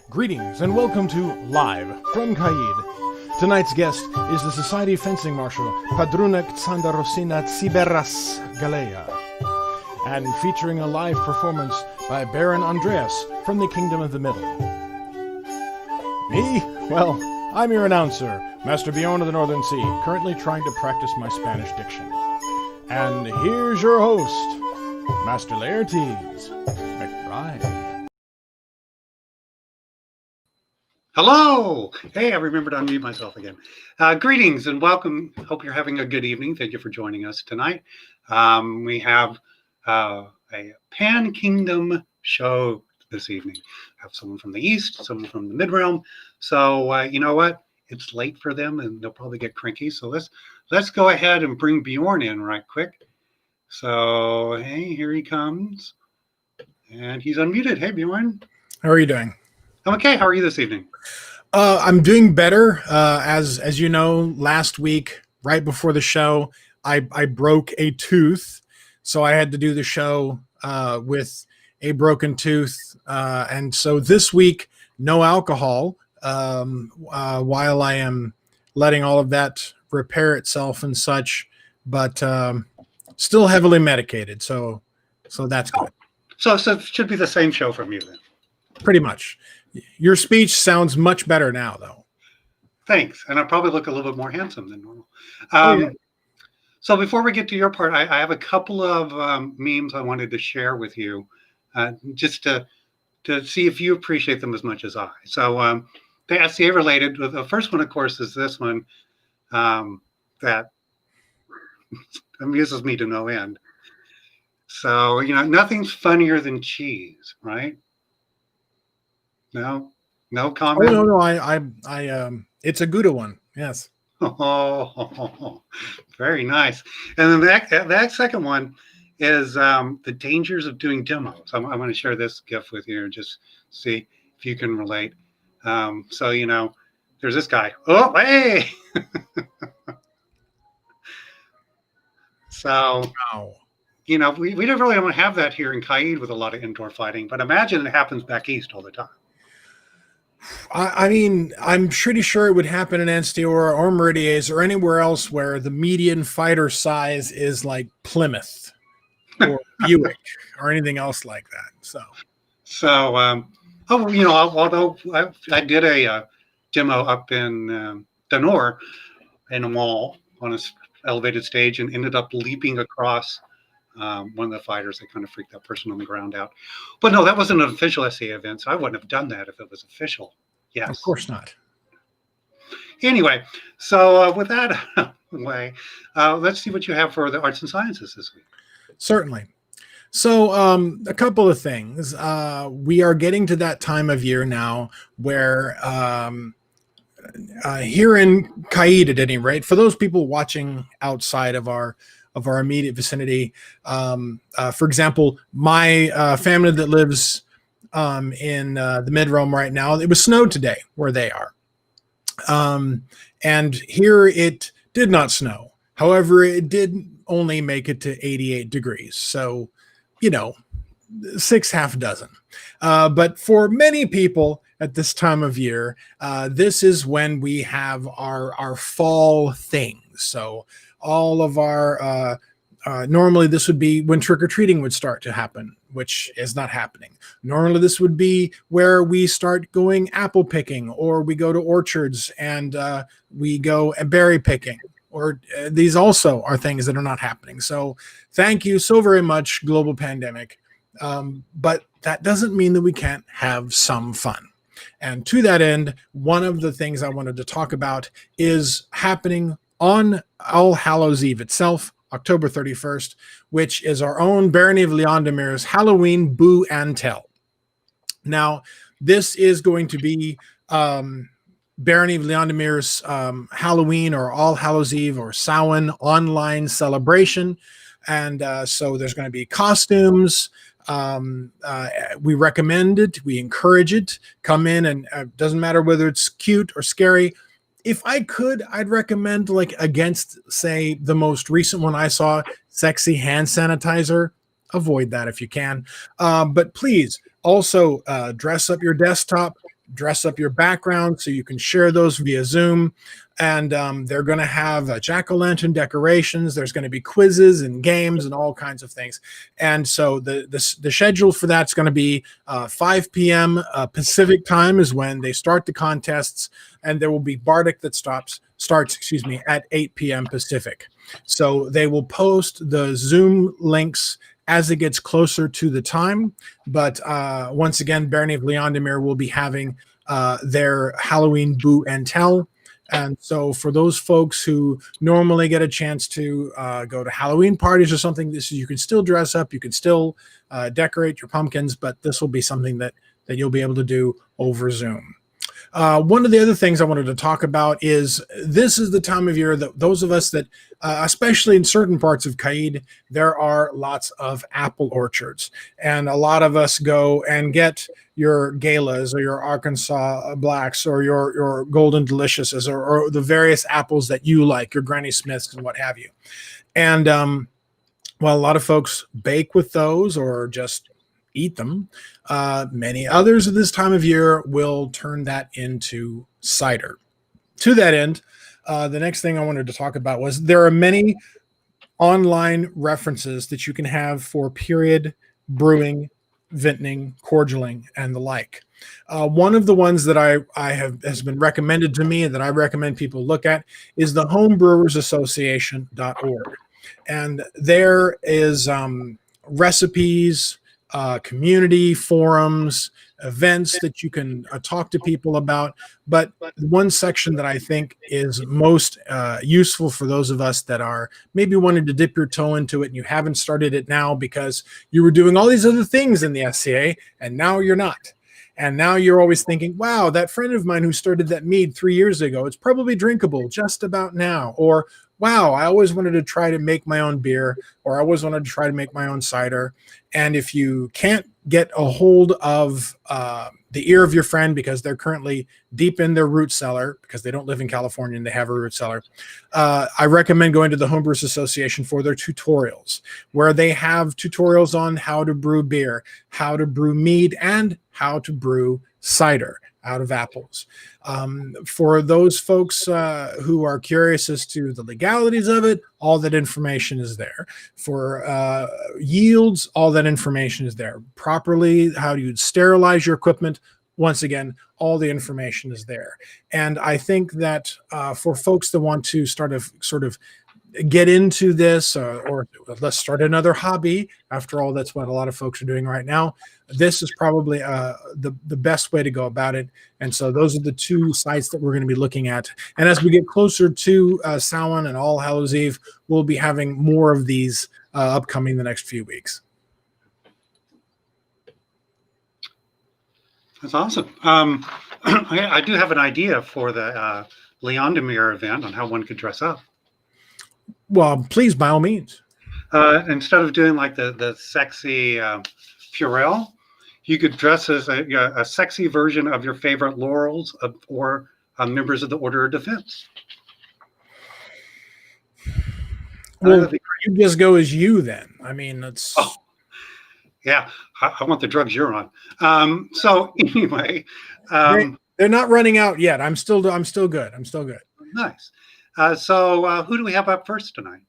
Greetings and welcome to Live from Caid. Tonight's guest is the Society Fencing Marshal Padruna Xandra Rozina Xiberras, Galea, and featuring a live performance by Baron Andreas from the Kingdom of the Middle. Me? Well, I'm your announcer, Master Bjorn of the Northern Sea, currently trying to practice my Spanish diction. And here's your host, Master Laertes McBride. Hello! Hey, I remembered to unmute myself again. Greetings and welcome. Hope you're having a good evening. Thank you for joining us tonight. We have a pan-kingdom show this evening. I have someone from the east, someone from the Midrealm. So you know what? It's late for them and they'll probably get cranky. So let's go ahead and bring Bjorn in right quick. So, hey, here he comes. And he's unmuted. Hey, Bjorn. How are you doing? I'm okay. How are you this evening? I'm doing better. As you know, last week, right before the show, I broke a tooth. So I had to do the show with a broken tooth. And so this week, no alcohol while I am letting all of that repair itself and such, but still heavily medicated. So that's good. So it should be the same show from you then. Pretty much. Your speech sounds much better now, though. Thanks. And I probably look a little bit more handsome than normal. Yeah. So before we get to your part, I have a couple of memes I wanted to share with you just to see if you appreciate them as much as I. So they're SCA related. The first one, of course, is this one that amuses me to no end. So, you know, nothing's funnier than cheese, right? No comment. Oh, no, I it's a good one. Yes. Oh, very nice. And then that second one is the dangers of doing demos. I'm going to share this GIF with you and just see if you can relate. So, you know, there's this guy. Oh, hey. So, Wow. you know, we don't really don't have that here in Caid with a lot of indoor fighting, but imagine it happens back east all the time. I mean, I'm pretty sure it would happen in Ansteor or Meridies or anywhere else where the median fighter size is like Plymouth or Buick or anything else like that. So, you know, although I did a demo up in Danor in a mall on an elevated stage and ended up leaping across one of the fighters. That kind of freaked that person on the ground out. But no, that wasn't an official SCA event, so I wouldn't have done that if it was official. Yes. Of course not. Anyway, so with that out of the way, let's see what you have for the arts and sciences this week. Certainly. So a couple of things. We are getting to that time of year now where here in Caid, at any rate, for those people watching outside of our immediate vicinity, for example, my family that lives in the Midrealm right now, it was snowed today where they are. And here it did not snow. However, it did only make it to 88 degrees. So, you know, 6 half dozen. But for many people at this time of year, this is when we have our fall things. So all of our normally this would be when trick-or-treating would start to happen, which is not happening. Normally this would be where we start going apple picking, or we go to orchards and we go berry picking, or these also are things that are not happening. So thank you so very much, global pandemic. But that doesn't mean that we can't have some fun. And to that end, one of the things I wanted to talk about is happening on All Hallows Eve itself, October 31st, which is our own Barony of Leondemir's Halloween Boo and Tell. Now, this is going to be Barony of Leondemir's Halloween or All Hallows Eve or Samhain online celebration. And so there's going to be costumes. We recommend it. We encourage it. Come in, and doesn't matter whether it's cute or scary. If I could, I'd recommend, like, against, say, the most recent one I saw, sexy hand sanitizer. Avoid that if you can. But please also dress up your desktop. dress up your background so you can share those via Zoom. And they're going to have jack-o'-lantern decorations. There's going to be quizzes and games and all kinds of things. And so the schedule for that's going to be 5 p.m. Pacific time is when they start the contests, and there will be Bardic that starts at 8 p.m. Pacific. So they will post the Zoom links as it gets closer to the time. But once again, Barony of Leondimir will be having their Halloween Boo and Tell. And so for those folks who normally get a chance to go to Halloween parties or something, you can still dress up, you can still decorate your pumpkins, but this will be something that you'll be able to do over Zoom. One of the other things I wanted to talk about is this is the time of year that those of us that, especially in certain parts of Caid, there are lots of apple orchards. And a lot of us go and get your Galas or your Arkansas Blacks or your Golden Deliciouses or the various apples that you like, your Granny Smiths and what have you. And while a lot of folks bake with those or just eat them, many others at this time of year will turn that into cider. To that end, the next thing I wanted to talk about was there are many online references that you can have for period brewing, vintning, cordialing, and the like. One of the ones that has been recommended to me and that I recommend people look at is the homebrewersassociation.org. And there is recipes, community forums, events that you can talk to people about. But one section that I think is most useful for those of us that are maybe wanting to dip your toe into it and you haven't started it now because you were doing all these other things in the SCA and now you're not. And now you're always thinking, wow, that friend of mine who started that mead 3 years ago, it's probably drinkable just about now. Or, wow, I always wanted to try to make my own beer, or I always wanted to try to make my own cider. And if you can't get a hold of the ear of your friend because they're currently deep in their root cellar because they don't live in California and they have a root cellar, I recommend going to the Homebrewers Association for their tutorials, where they have tutorials on how to brew beer, how to brew mead, and how to brew cider out of apples. For those folks who are curious as to the legalities of it, all that information is there. For yields, all that information is there. Properly, how you sterilize your equipment, once again, all the information is there. And I think that for folks that want to sort of get into this or let's start another hobby, after all, that's what a lot of folks are doing right now, this is probably the best way to go about it. And so those are the two sites that we're going to be looking at. And as we get closer to Samhain and All Hallows Eve, we'll be having more of these upcoming the next few weeks. That's awesome. I do have an idea for the Leondimir event on how one could dress up. Well, please, by all means. Instead of doing like the sexy Purell, you could dress as a sexy version of your favorite laurels or members of the Order of Defense. Well, you just go as you then. I mean, that's... Oh, yeah, I want the drugs you're on. So anyway... they're not running out yet. I'm still good. I'm still good. Nice. So who do we have up first tonight?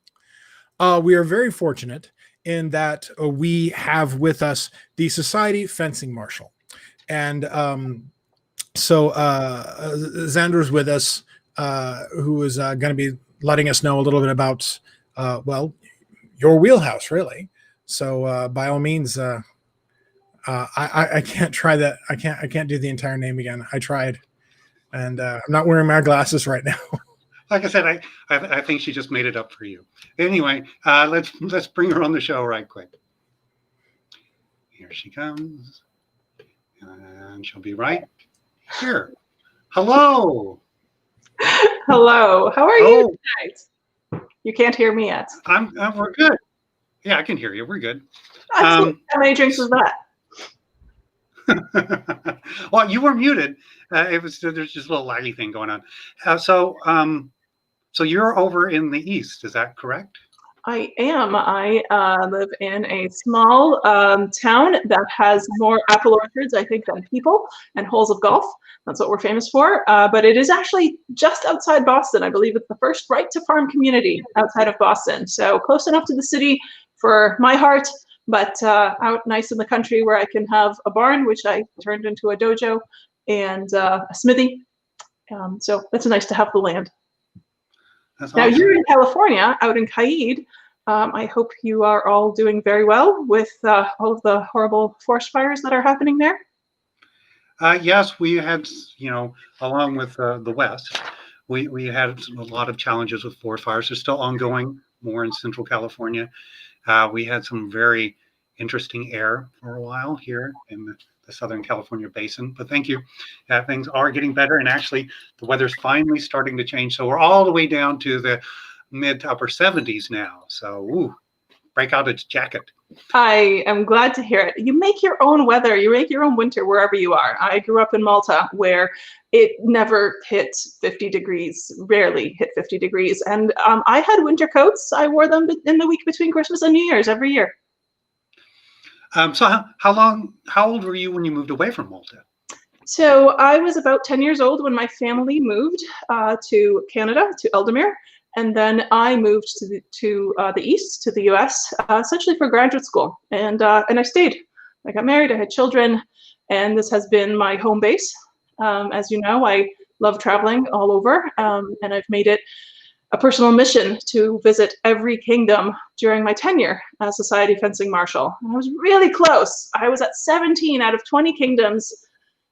We are very fortunate in that we have with us the Society Fencing Marshal. And so Xandra's with us, who is going to be letting us know a little bit about, well, your wheelhouse, really. So by all means, I can't try that. I can't do the entire name again. I tried. And I'm not wearing my glasses right now. Like I said, I think she just made it up for you. Anyway, let's bring her on the show right quick. Here she comes, and she'll be right here. Hello. Hello. How are you tonight? You can't hear me yet. We're good. Yeah, I can hear you. We're good. How many drinks is that? Well, you were muted. There's just a little laggy thing going on. So you're over in the east, is that correct? I am. I live in a small town that has more apple orchards, I think, than people, and holes of golf. That's what we're famous for. But it is actually just outside Boston. I believe it's the first right-to-farm community outside of Boston. So close enough to the city for my heart, but out nice in the country where I can have a barn, which I turned into a dojo, and a smithy. So it's nice to have the land. That's Now awesome. you're in California, out in Caid. I hope you are all doing very well with all of the horrible forest fires that are happening there. Yes, we had, along with the West, we had a lot of challenges with forest fires. They're still ongoing, more in Central California. We had some very interesting air for a while here in the Southern California basin. But thank you. Things are getting better, and actually, the weather's finally starting to change. So we're all the way down to the mid to upper 70s now. So, break out its jacket. I am glad to hear it. You make your own weather. You make your own winter wherever you are. I grew up in Malta, where it never hit 50 degrees, rarely hit 50 degrees. And I had winter coats. I wore them in the week between Christmas and New Year's every year. So how old were you when you moved away from Malta? So I was about 10 years old when my family moved to Canada, to Eldemere. And then I moved to the east, to the U.S., essentially for graduate school. And I stayed. I got married, I had children, and this has been my home base. As you know, I love traveling all over, and I've made it a personal mission to visit every kingdom during my tenure as Society Fencing Marshal. And I was really close. I was at 17 out of 20 kingdoms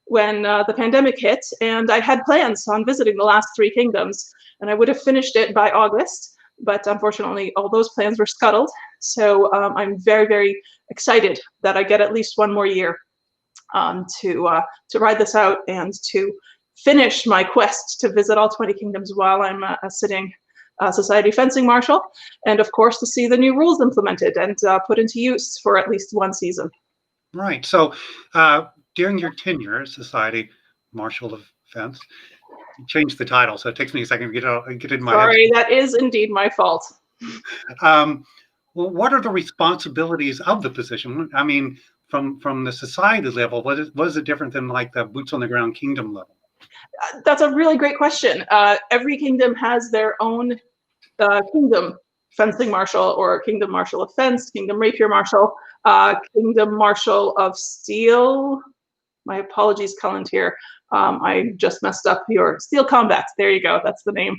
when the pandemic hit, and I had plans on visiting the last 3 kingdoms, and I would have finished it by August, but unfortunately all those plans were scuttled. So I'm very, very excited that I get at least one more year to ride this out and to finish my quest to visit all 20 kingdoms while I'm a sitting Society Fencing Marshal, and of course to see the new rules implemented and put into use for at least one season. Right. So during your tenure as Society Marshal of Fence, you changed the title, so it takes me a second to get in my head. Sorry, that is indeed my fault. Well, what are the responsibilities of the position? I mean, from the society level, what is it different than like the boots on the ground kingdom level? That's a really great question. Every kingdom has their own kingdom fencing marshal, or kingdom marshal of fence, kingdom rapier marshal, kingdom marshal of steel. My apologies, Callantyr. I just messed up your steel combat. There you go. That's the name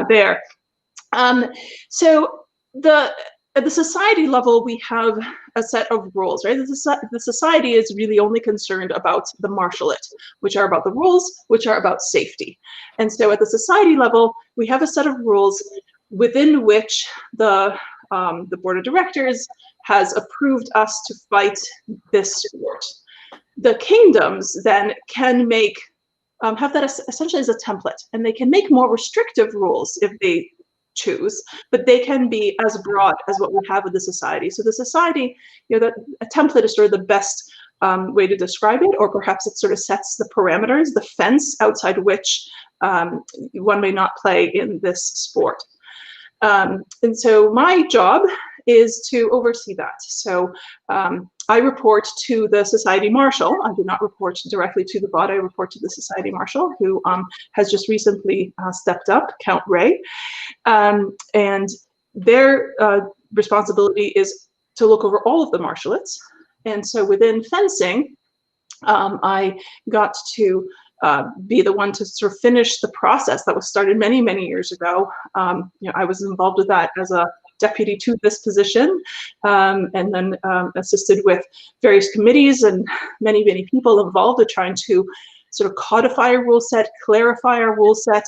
there. So at the society level, we have a set of rules, right? The society is really only concerned about the marshalate, which are about the rules, which are about safety. And so at the society level, we have a set of rules within which the board of directors has approved us to fight this sport. The kingdoms then can make have that essentially as a template, and they can make more restrictive rules if they choose, but they can be as broad as what we have with the society. So the society, a template is sort of the best way to describe it, or perhaps it sort of sets the parameters, the fence outside which one may not play in this sport. And so my job is to oversee that. So I report to the Society Marshal. I do not report directly to the BOD. I report to the Society Marshal, who has just recently stepped up, Count Ray. And their responsibility is to look over all of the marshalates. And so within fencing, I got to be the one to sort of finish the process that was started many, many years ago. I was involved with that as a deputy to this position, and then assisted with various committees and many, many people involved in trying to sort of codify a rule set, clarify our rule set,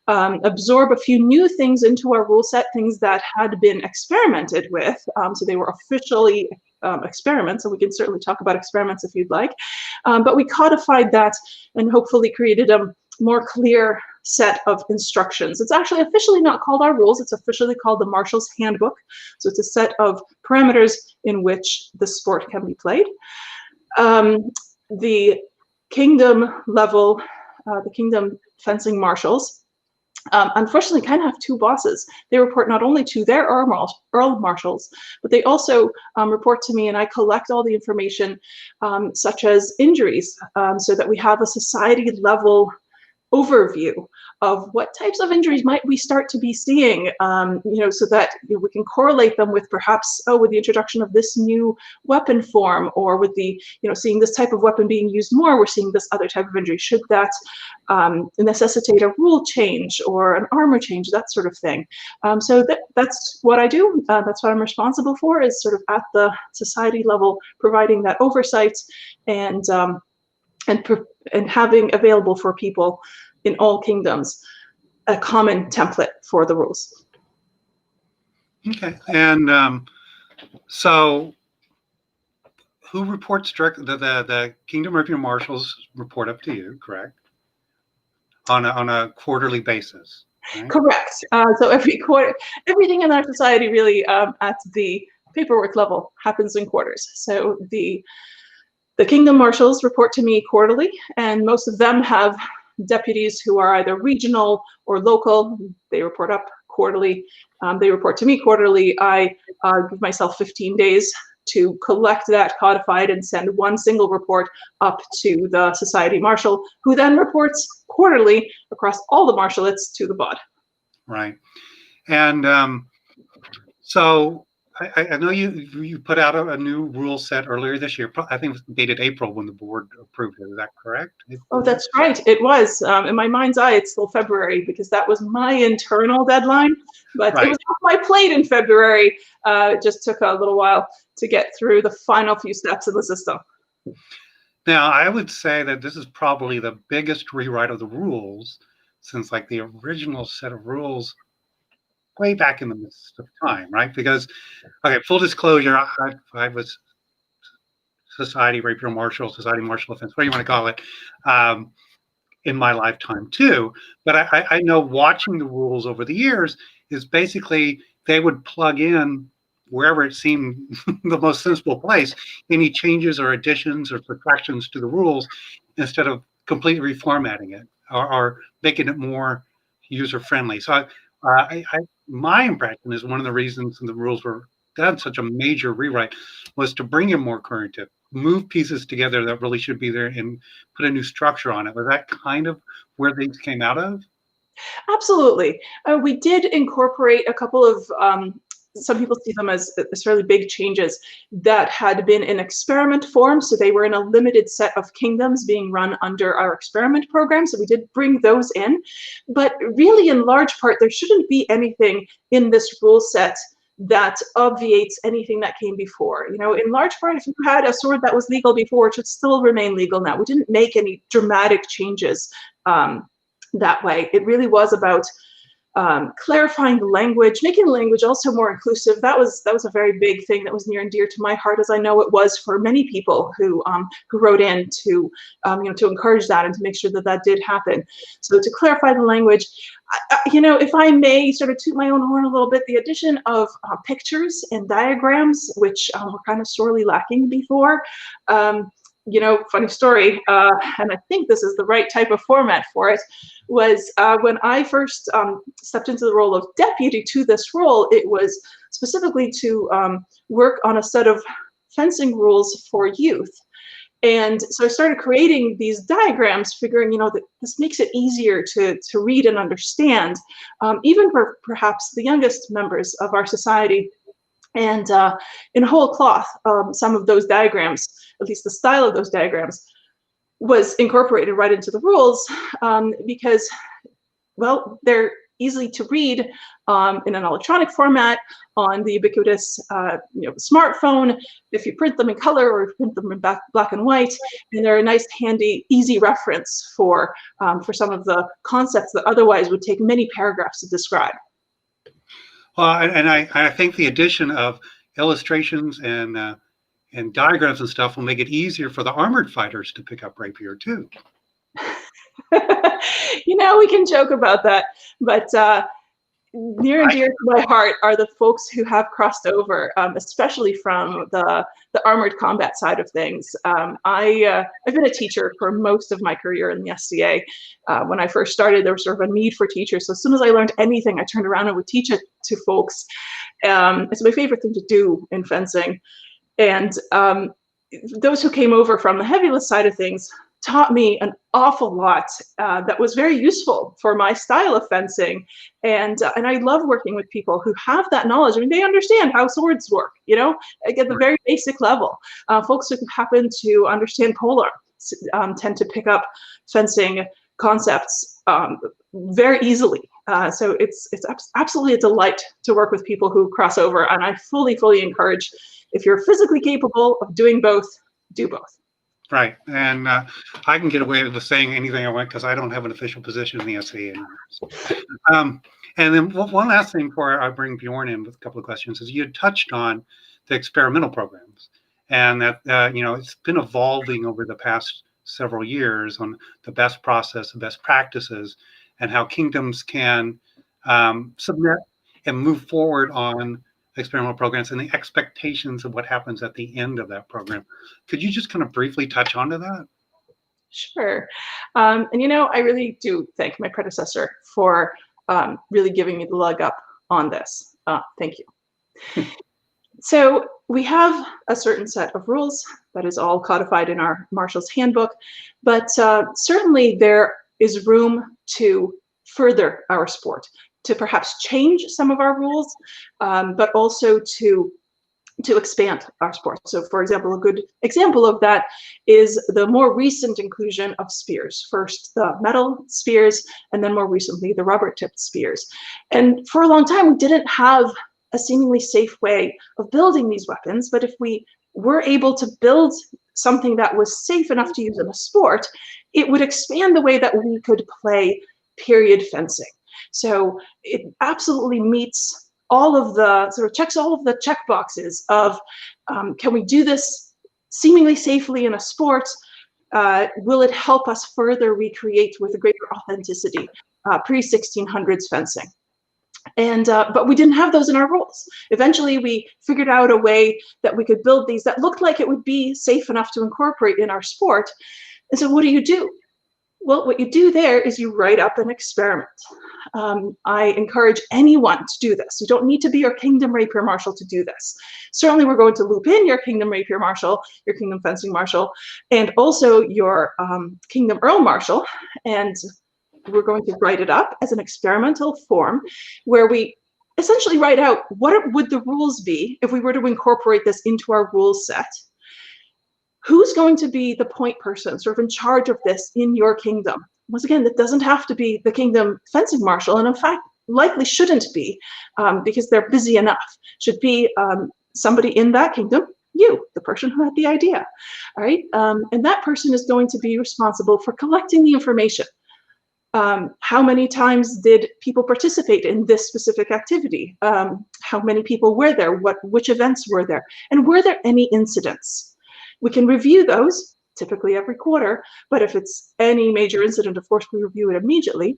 absorb a few new things into our rule set, things that had been experimented with. So they were officially experiments, and we can certainly talk about experiments if you'd like. But we codified that and hopefully created a more clear set of instructions. It's actually officially not called our rules. It's officially called the Marshal's Handbook. So it's a set of parameters in which the sport can be played. The kingdom level, the kingdom fencing marshals unfortunately kind of have two bosses. They report not only to their Earl Marshals, but they also report to me, and I collect all the information, such as injuries, so that we have a society level overview of what types of injuries might we start to be seeing, so that we can correlate them with perhaps, with the introduction of this new weapon form, or with the, seeing this type of weapon being used more, we're seeing this other type of injury. Should that necessitate a rule change or an armor change, that sort of thing. So that's what I do. That's what I'm responsible for, is sort of at the society level, providing that oversight and having available for people in all kingdoms a common template for the rules. Okay, and so who reports directly? The Kingdom Rapier Marshals report up to you, correct? On a quarterly basis. Right? Correct. So every quarter, everything in our society really at the paperwork level happens in quarters. So the Kingdom Marshals report to me quarterly, and most of them have deputies who are either regional or local. They report up quarterly. They report to me quarterly. I give myself 15 days to collect that, codified, and send one single report up to the Society Marshal, who then reports quarterly across all the marshalates to the BOD. Right. And so I know you put out a new rule set earlier this year. I think it was dated April when the board approved it. Is that correct? Oh, that's right. It was. In my mind's eye, it's still February, because that was my internal deadline. But Right. It was off my plate in February. It just took a little while to get through the final few steps of the system. Now, I would say that this is probably the biggest rewrite of the rules since like the original set of rules way back in the midst of time, right? Because, okay, full disclosure, I was Society Rapier Marshal, Society Marshal Offense, what do you want to call it, in my lifetime too. But I know watching the rules over the years is basically they would plug in wherever it seemed the most sensible place, any changes or additions or subtractions to the rules instead of completely reformatting it or making it more user-friendly. So my impression is one of the reasons the rules were done such a major rewrite was to bring in more current, to move pieces together that really should be there and put a new structure on it. Was that kind of where things came out of? Absolutely. We did incorporate a couple of, some people see them as fairly big changes that had been in experiment form. So they were in a limited set of kingdoms being run under our experiment program. So we did bring those in. But really, in large part, there shouldn't be anything in this rule set that obviates anything that came before. In large part, if you had a sword that was legal before, it should still remain legal now. We didn't make any dramatic changes that way. It really was about clarifying the language, making the language also more inclusive. That was a very big thing that was near and dear to my heart, as I know it was for many people who wrote in to to encourage that and to make sure that that did happen. So to clarify the language, if I may sort of toot my own horn a little bit, the addition of pictures and diagrams, which were kind of sorely lacking before. Funny story, and I think this is the right type of format for it, was when I first stepped into the role of deputy to this role, it was specifically to work on a set of fencing rules for youth. And so I started creating these diagrams, figuring, that this makes it easier to read and understand, even for perhaps the youngest members of our society. And in whole cloth, some of those diagrams, at least the style of those diagrams, was incorporated right into the rules because, well, they're easy to read in an electronic format on the ubiquitous smartphone, if you print them in color or if you print them in black and white, and they're a nice, handy, easy reference for some of the concepts that otherwise would take many paragraphs to describe. Well, and I think the addition of illustrations and diagrams and stuff will make it easier for the armored fighters to pick up rapier too. We can joke about that, but near and dear to my heart are the folks who have crossed over, especially from the armored combat side of things. I've been a teacher for most of my career in the SCA. When I first started, there was sort of a need for teachers. So as soon as I learned anything, I turned around and would teach it to folks. It's my favorite thing to do in fencing. And those who came over from the heavy lift side of things taught me an awful lot that was very useful for my style of fencing. And I love working with people who have that knowledge. I mean, they understand how swords work, you know, like at the very basic level. Folks who happen to understand polearm tend to pick up fencing concepts very easily. So it's absolutely a delight to work with people who cross over. And I fully encourage, if you're physically capable of doing both, do both. Right, and I can get away with saying anything I want because I don't have an official position in the SCA anymore. And then one last thing before I bring Bjorn in with a couple of questions is you had touched on the experimental programs, and that you know, it's been evolving over the past several years on the best process, the best practices, and how kingdoms can submit and move forward on experimental programs and the expectations of what happens at the end of that program. Could you just kind of briefly touch onto that? Sure. And you know, I really do thank my predecessor for really giving me the leg up on this. Thank you. So we have a certain set of rules that is all codified in our Marshal's Handbook, but certainly there is room to further our sport, to perhaps change some of our rules, but also to expand our sport. So for example, a good example of that is the more recent inclusion of spears. First the metal spears, and then more recently the rubber tipped spears. And for a long time, we didn't have a seemingly safe way of building these weapons, but if we were able to build something that was safe enough to use in a sport, it would expand the way that we could play period fencing. So it absolutely meets all of the, sort of checks all of the check boxes of, can we do this seemingly safely in a sport? Will it help us further recreate with a greater authenticity pre-1600s fencing? And but we didn't have those in our rules. Eventually, we figured out a way that we could build these that looked like it would be safe enough to incorporate in our sport. And so what do? Well, what you do there is you write up an experiment. I encourage anyone to do this. You don't need to be your Kingdom Rapier Marshal to do this. Certainly, we're going to loop in your Kingdom Rapier Marshal, your Kingdom Fencing Marshal, and also your Kingdom Earl Marshal. And we're going to write it up as an experimental form where we essentially write out what would the rules be if we were to incorporate this into our rules set. Who's going to be the point person sort of in charge of this in your kingdom? Once again, that doesn't have to be the Kingdom Fencing Marshal, and in fact, likely shouldn't be because they're busy enough. Should be somebody in that kingdom, you, the person who had the idea, all right? And that person is going to be responsible for collecting the information. How many times did people participate in this specific activity? How many people were there? Which events were there? And were there any incidents? We can review those, typically every quarter, but if it's any major incident, of course, we review it immediately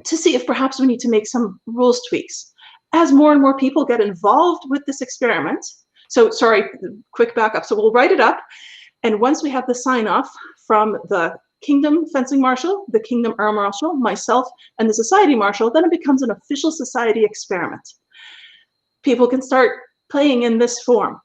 to see if perhaps we need to make some rules tweaks. As more and more people get involved with this experiment, so sorry, quick backup. So we'll write it up, and once we have the sign off from the Kingdom Fencing Marshal, the Kingdom Earl Marshal, myself, and the Society Marshal, then it becomes an official society experiment. People can start playing in this form.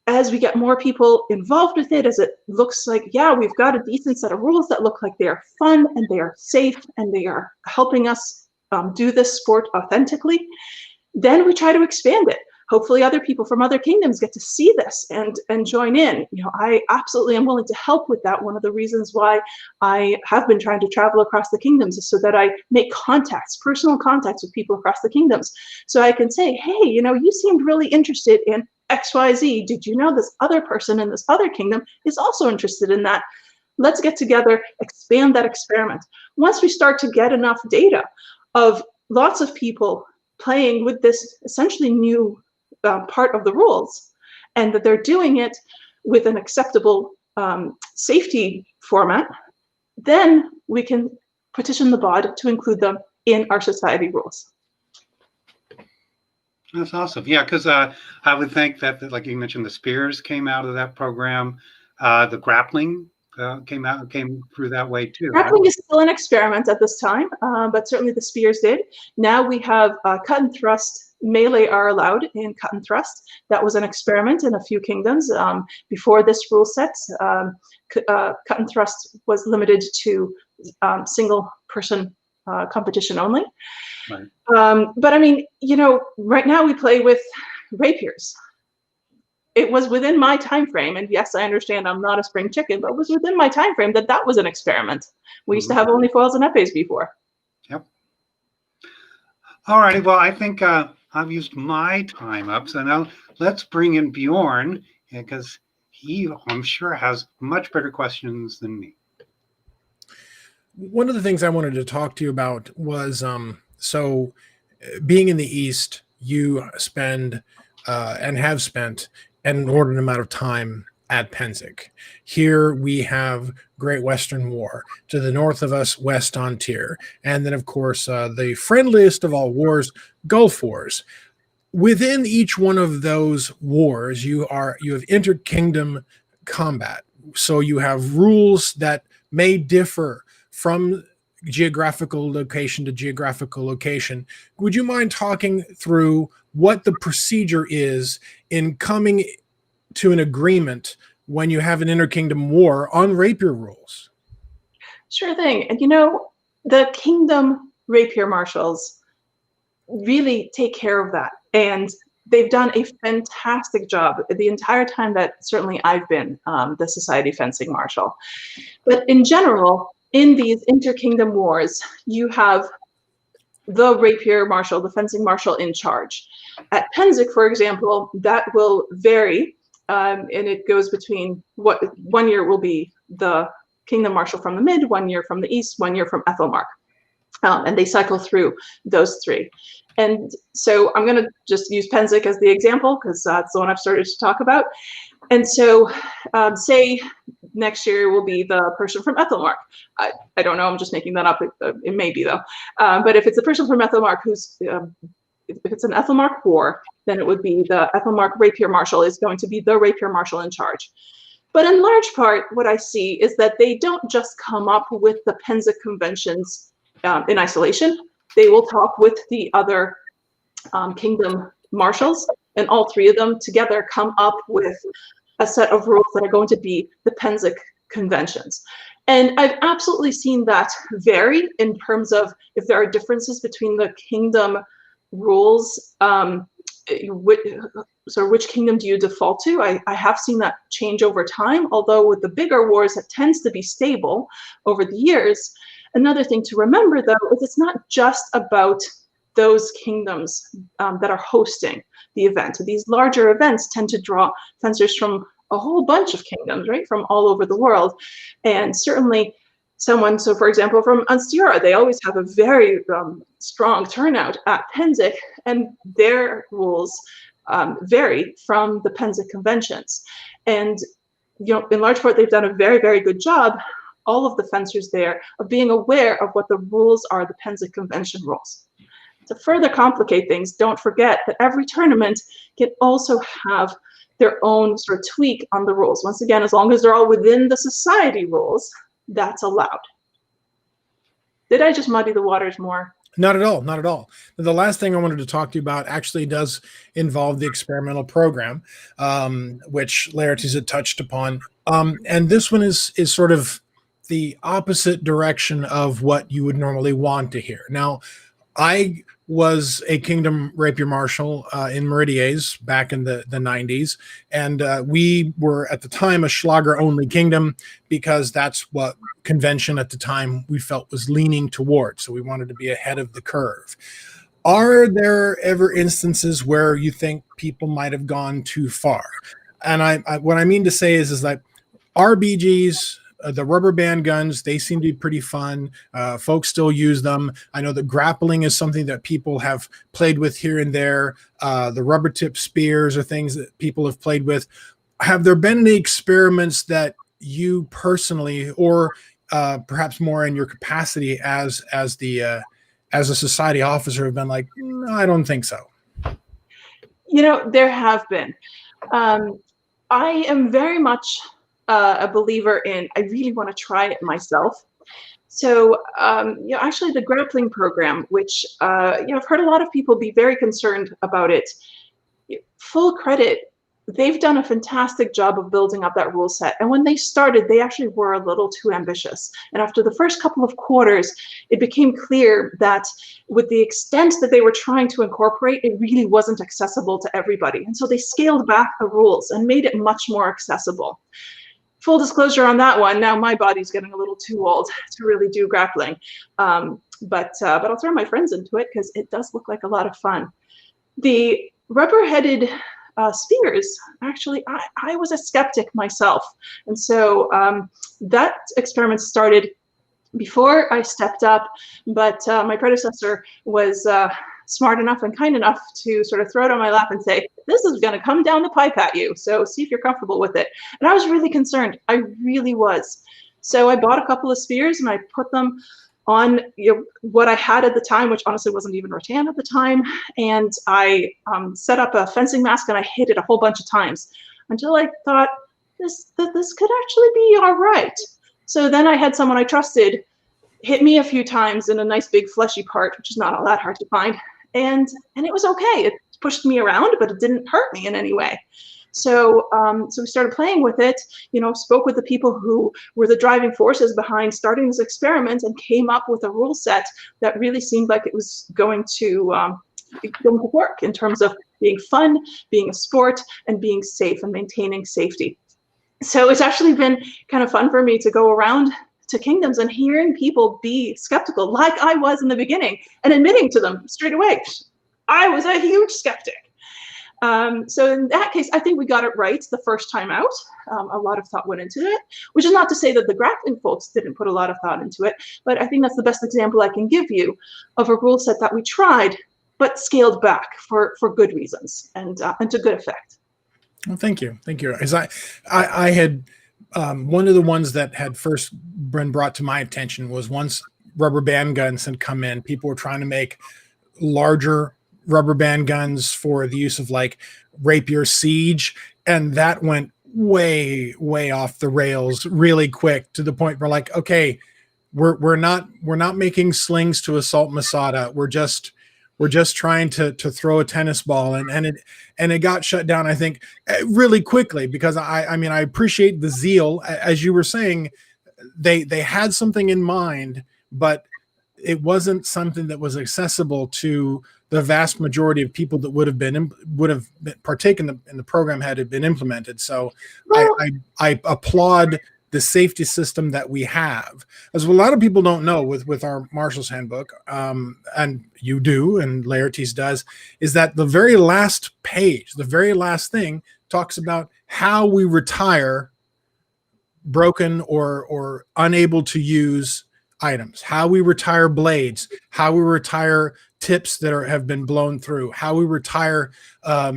As we get more people involved with it, as it looks like, yeah, we've got a decent set of rules that look like they are fun and they are safe and they are helping us do this sport authentically, then we try to expand it. Hopefully other people from other kingdoms get to see this and join in. You know, I absolutely am willing to help with that. One of the reasons why I have been trying to travel across the kingdoms is so that I make contacts, personal contacts with people across the kingdoms. So I can say, hey, you know, you seemed really interested in XYZ. Did you know this other person in this other kingdom is also interested in that? Let's get together, expand that experiment. Once we start to get enough data of lots of people playing with this essentially new part of the rules, and that they're doing it with an acceptable safety format, then we can petition the bod to include them in our society rules. That's awesome. Yeah, because I would think that, like you mentioned, the spears came out of that program. The grappling came through that way too, right? Grappling is still an experiment at this time, but certainly the spears did. Now we have cut and thrust. Melee are allowed in cut and thrust. That was an experiment in a few kingdoms. Before this rule set, cut and thrust was limited to single person competition only. Right. But I mean, right now we play with rapiers. It was within my time frame, and yes, I understand I'm not a spring chicken, but it was within my time frame that was an experiment. We used to have only foils and epes before. Yep. All righty. Well, I think I've used my time up, so now let's bring in Bjorn, because he, I'm sure, has much better questions than me. One of the things I wanted to talk to you about was so being in the East, you spend and have spent an inordinate amount of time at Pennsic. Here we have Great Western War. To the north of us, West Ontier. And then, of course, the friendliest of all wars, Gulf Wars. Within each one of those wars, you have inter-kingdom combat. So you have rules that may differ from geographical location to geographical location. Would you mind talking through what the procedure is in coming to an agreement when you have an interkingdom war on rapier rules? Sure thing. And the kingdom rapier marshals really take care of that. And they've done a fantastic job the entire time that certainly I've been the Society Fencing Marshal. But in general, in these interkingdom wars, you have the rapier marshal, the fencing marshal in charge. At Pennsic, for example, that will vary, and it goes between 1 year will be the kingdom marshal from the mid, 1 year from the east, 1 year from Ethelmark. And they cycle through those three. And so I'm going to just use Pennsic as the example because that's the one I've started to talk about. And so say next year will be the person from Ethelmark. I don't know, I'm just making that up. It may be though. But if it's a person from Ethelmark who's, if it's an Ethelmark war, then it would be the Ethelmark rapier marshal is going to be the rapier marshal in charge. But in large part, what I see is that they don't just come up with the Pennsic conventions in isolation. They will talk with the other kingdom marshals, and all three of them together come up with a set of rules that are going to be the Pennsic conventions. And I've absolutely seen that vary in terms of if there are differences between the kingdom rules, which kingdom do you default to? I have seen that change over time, although with the bigger wars, it tends to be stable over the years. Another thing to remember, though, is it's not just about those kingdoms that are hosting the event. These larger events tend to draw fencers from a whole bunch of kingdoms, right, from all over the world. And certainly someone, so for example, from Untitled, they always have a very strong turnout at Pennsic, and their rules vary from the Pennsic conventions. And in large part, they've done a very, very good job, all of the fencers there, of being aware of what the rules are, the Pennsic convention rules. To further complicate things, don't forget that every tournament can also have their own sort of tweak on the rules. Once again, as long as they're all within the society rules, that's allowed. Did I just muddy the waters more? Not at all, not at all. The last thing I wanted to talk to you about actually does involve the experimental program, which Laertes had touched upon. And this one is sort of the opposite direction of what you would normally want to hear. Now, I was a Kingdom Rapier Marshal in Meridies back in the 90s, and we were at the time a Schlager-only kingdom because that's what convention at the time we felt was leaning towards, so we wanted to be ahead of the curve. Are there ever instances where you think people might have gone too far? And I what I mean to say is that RBGs, the rubber band guns, they seem to be pretty fun. Folks still use them. I know that grappling is something that people have played with here and there. The rubber tip spears are things that people have played with. Have there been any experiments that you personally, or perhaps more in your capacity as a society officer, have been like, no, I don't think so? There have been. I am very much a believer in, I really want to try it myself. So, actually the grappling program, which, I've heard a lot of people be very concerned about it. Full credit, they've done a fantastic job of building up that rule set. And when they started, they actually were a little too ambitious. And after the first couple of quarters, it became clear that with the extent that they were trying to incorporate, it really wasn't accessible to everybody. And so they scaled back the rules and made it much more accessible. Full disclosure on that one, now my body's getting a little too old to really do grappling. But I'll throw my friends into it because it does look like a lot of fun. The rubber-headed spears, actually, I was a skeptic myself. And so that experiment started before I stepped up, but my predecessor was smart enough and kind enough to sort of throw it on my lap and say, this is going to come down the pipe at you, so see if you're comfortable with it. And I was really concerned. I really was. So I bought a couple of spears and I put them on what I had at the time, which honestly wasn't even rattan at the time. And I set up a fencing mask and I hit it a whole bunch of times until I thought this could actually be all right. So then I had someone I trusted hit me a few times in a nice big fleshy part, which is not all that hard to find. And it was okay. It pushed me around, but it didn't hurt me in any way. So we started playing with it, spoke with the people who were the driving forces behind starting this experiment and came up with a rule set that really seemed like it was going to work in terms of being fun, being a sport, and being safe and maintaining safety. So it's actually been kind of fun for me to go around to kingdoms and hearing people be skeptical like I was in the beginning and admitting to them straight away, I was a huge skeptic. So in that case, I think we got it right the first time out. A lot of thought went into it, which is not to say that the grappling folks didn't put a lot of thought into it, but I think that's the best example I can give you of a rule set that we tried, but scaled back for good reasons and to good effect. Well, thank you. Thank you. As I had, one of the ones that had first been brought to my attention was once rubber band guns had come in, people were trying to make larger rubber band guns for the use of like rapier siege, and that went way off the rails really quick to the point where like, okay, we're not making slings to assault Masada. We're just trying to throw a tennis ball, and it got shut down, I think, really quickly, because I mean I appreciate the zeal. As you were saying, they had something in mind, but it wasn't something that was accessible to the vast majority of people that would have partaken in the program had it been implemented. So well, I applaud the safety system that we have. As a lot of people don't know with our Marshal's Handbook, and you do, and Laertes does, is that the very last page, the very last thing, talks about how we retire broken or unable to use items, how we retire blades, how we retire tips that have been blown through, how we retire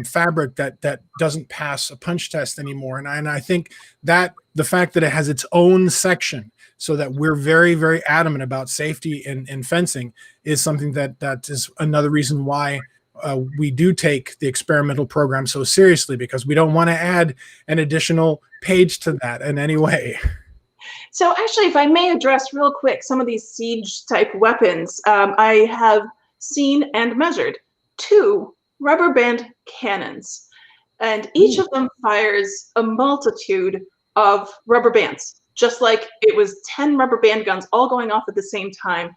fabric that doesn't pass a punch test anymore. And I think that the fact that it has its own section so that we're very adamant about safety in fencing is something that is another reason why we do take the experimental program so seriously, because we don't want to add an additional page to that in any way. So actually, if I may address real quick some of these siege type weapons, I have seen and measured 2 rubber band cannons, and each of them fires a multitude of rubber bands, just like it was 10 rubber band guns all going off at the same time.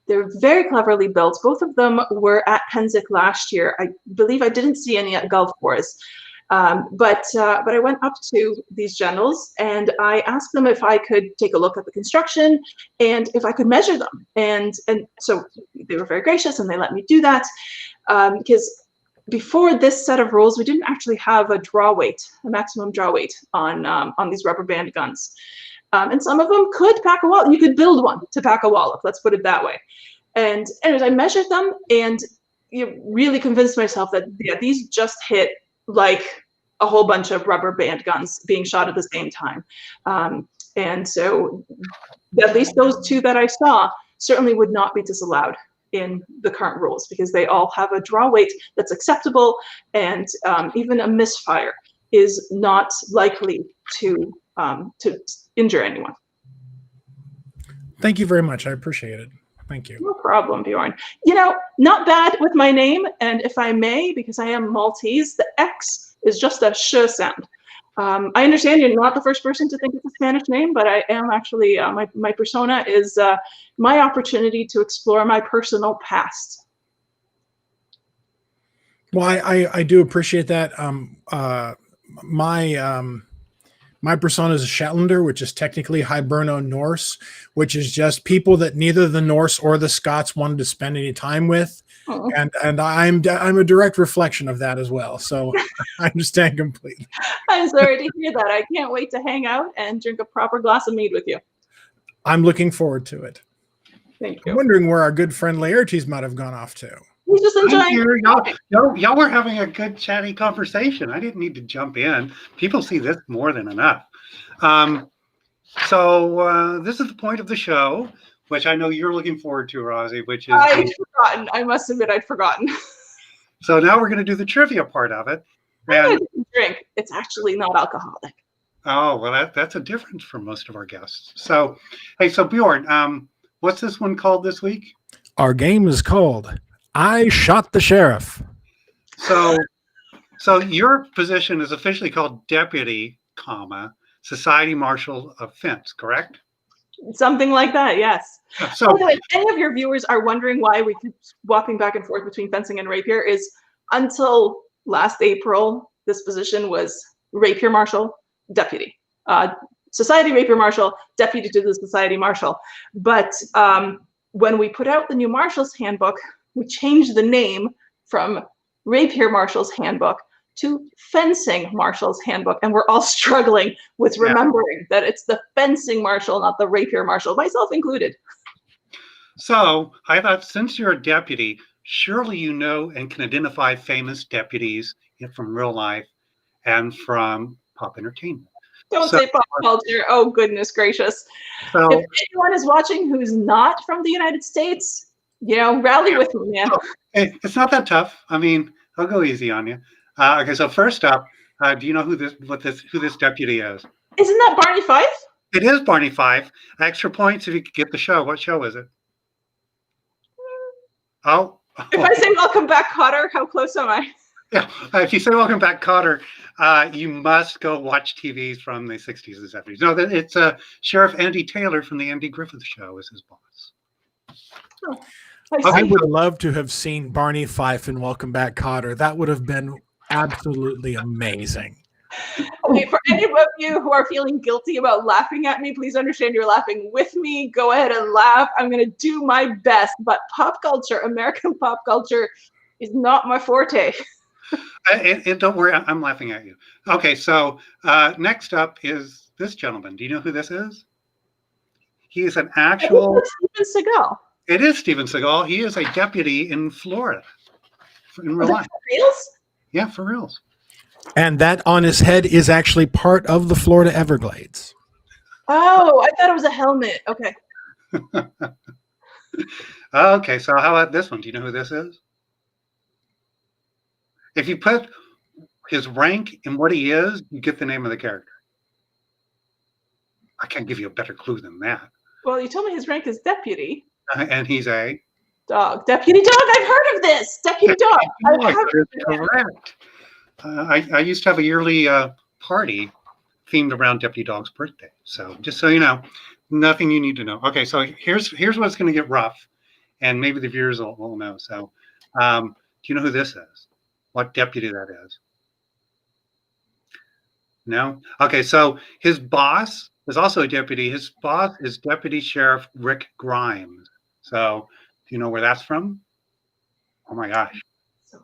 They're very cleverly built. Both of them were at Pennsic last year. I believe I didn't see any at Gulf Wars. But I went up to these generals and I asked them if I could take a look at the construction and if I could measure them. And so they were very gracious and they let me do that, because before this set of rules, we didn't actually have a draw weight, a maximum draw weight on these rubber band guns. And some of them could pack a wallop. You could build one to pack a wallop, let's put it that way. And anyways, I measured them and really convinced myself that these just hit like a whole bunch of rubber band guns being shot at the same time. And so at least those 2 that I saw certainly would not be disallowed in the current rules because they all have a draw weight that's acceptable, and even a misfire is not likely to injure anyone. Thank you very much. I appreciate it. Thank you. No problem, Bjorn. You know, not bad with my name, and if I may, because I am Maltese, the X is just a sh sound. I understand you're not the first person to think it's a Spanish name, but I am actually, my persona is my opportunity to explore my personal past. Well, I do appreciate that. My persona is a Shetlander, which is technically Hiberno-Norse, which is just people that neither the Norse or the Scots wanted to spend any time with. Oh. And I'm a direct reflection of that as well. So I understand completely. I'm sorry to hear that. I can't wait to hang out and drink a proper glass of mead with you. I'm looking forward to it. Thank you. I'm wondering where our good friend Laertes might have gone off to. He's just enjoying. Y'all were having a good chatty conversation. I didn't need to jump in. People see this more than enough. So this is the point of the show, which I know you're looking forward to, Rosie, which is... I'd forgotten. I must admit I'd forgotten. So now we're going to do the trivia part of it. And drink. It's actually not alcoholic. Oh, well, that's a difference for most of our guests. So, hey, so Bjorn, what's this one called this week? Our game is called I Shot the Sheriff. So your position is officially called Deputy, Society Marshal of Fence, correct? Something like that, yes. So, by the way, if any of your viewers are wondering why we keep swapping back and forth between fencing and rapier, is until last April, this position was Rapier Marshal, Deputy. Society Rapier Marshal, Deputy to the Society Marshal. But when we put out the new Marshal's Handbook, we changed the name from Rapier Marshal's Handbook to Fencing Marshal's Handbook, and we're all struggling with remembering that it's the Fencing Marshal, not the Rapier Marshal, myself included. So I thought, since you're a deputy, surely you know and can identify famous deputies from real life and from pop entertainment. Don't say pop culture. Oh, goodness gracious. So, if anyone is watching who's not from the United States, you know, rally with me, man. It's not that tough. I mean, I'll go easy on you. Okay, so first up, do you know who this deputy is? Isn't that Barney Fife? It is Barney Fife. Extra points if you could get the show. What show is it? Oh. If I say Welcome Back, Cotter, how close am I? Yeah, if you say Welcome Back, Cotter, you must go watch TVs from the 60s and 70s. No, it's Sheriff Andy Taylor from the Andy Griffith Show is his boss. Oh, I would love to have seen Barney Fife in Welcome Back, Cotter. That would have been absolutely amazing. Okay, for any of you who are feeling guilty about laughing at me, please understand you're laughing with me. Go ahead and laugh. I'm going to do my best, but pop culture, American pop culture, is not my forte. And don't worry, I'm laughing at you. Okay, so next up is this gentleman. Do you know who this is? He is an actual... Steven Seagal. It is Steven Seagal. He is a deputy in Florida. In real life. For reals? Yeah, for reals. And that on his head is actually part of the Florida Everglades. Oh, I thought it was a helmet. Okay. Okay, so how about this one? Do you know who this is? If you put his rank and what he is, you get the name of the character. I can't give you a better clue than that. Well, you told me his rank is deputy. And he's a dog. Deputy dog. I've heard of this. Deputy dog. I've heard of correct. I used to have a yearly party themed around Deputy Dog's birthday. So just so you know, nothing you need to know. Okay, so here's what's going to get rough, and maybe the viewers will know. So, do you know who this is? What deputy that is? No? Okay, so his boss is also a deputy. His boss is Deputy Sheriff Rick Grimes. So, do you know where that's from? Oh my gosh.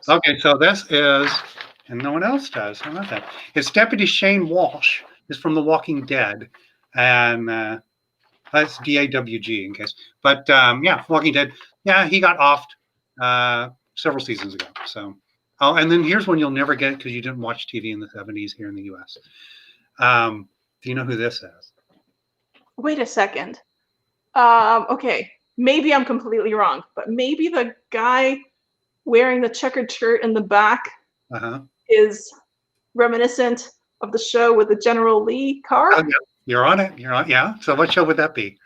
Okay, so this is, and no one else does. How about that? It's Deputy Shane Walsh. Is from The Walking Dead. And that's DAWG in case. But yeah, Walking Dead. Yeah, he got offed several seasons ago. So. Oh, and then here's one you'll never get because you didn't watch TV in the 70s here in the U.S. Do you know who this is? Wait a second. Okay. maybe I'm completely wrong, but maybe the guy wearing the checkered shirt in the back is reminiscent of the show with the General Lee car. Oh, yeah. You're on it. You're on. Yeah. So what show would that be?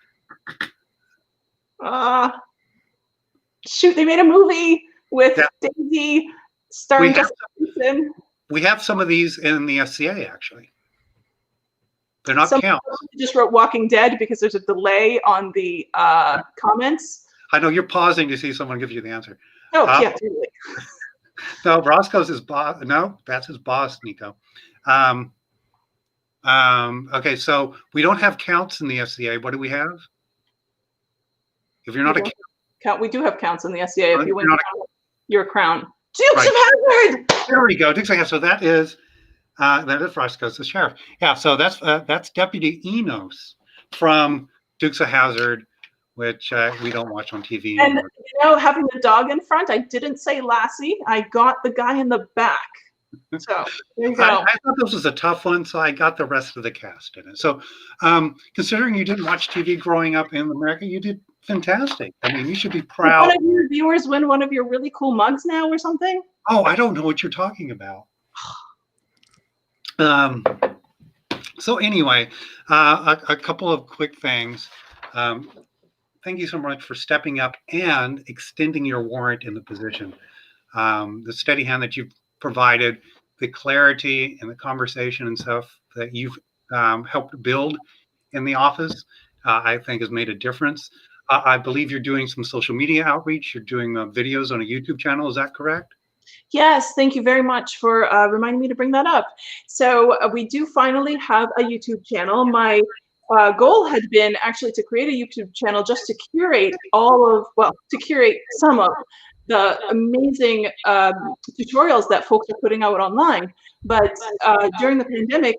Shoot, they made a movie with Daisy starring Jessica Simpson. We have some of these in the SCA, actually. They're not counts. Just wrote Walking Dead because there's a delay on the comments. I know you're pausing to see someone give you the answer. Oh, yeah, totally. No, Roscoe's his boss. No, that's his boss, Nico. Okay, so we don't have counts in the SCA. What do we have? If you're not a count, we do have counts in the SCA. If you win, you're a crown. Dukes of Hazzard. There we go. Dukes of Hazzard. So that is Roscoe's the sheriff. Yeah. So that's Deputy Enos from Dukes of Hazzard, which we don't watch on TV anymore. And having the dog in front, I didn't say Lassie. I got the guy in the back. So there you go. I thought this was a tough one, so I got the rest of the cast in it. So considering you didn't watch TV growing up in America, you did fantastic. I mean, you should be proud. One of your viewers win one of your really cool mugs now or something? Oh, I don't know what you're talking about. So anyway, a couple of quick things. Thank you so much for stepping up and extending your warrant in the position. The steady hand that you've provided, the clarity and the conversation and stuff that you've helped build in the office, I think has made a difference. I believe you're doing some social media outreach. You're doing videos on a YouTube channel. Is that correct? Yes, thank you very much for reminding me to bring that up. So we do finally have a YouTube channel. My goal had been actually to create a YouTube channel just to curate some of the amazing tutorials that folks are putting out online. But during the pandemic,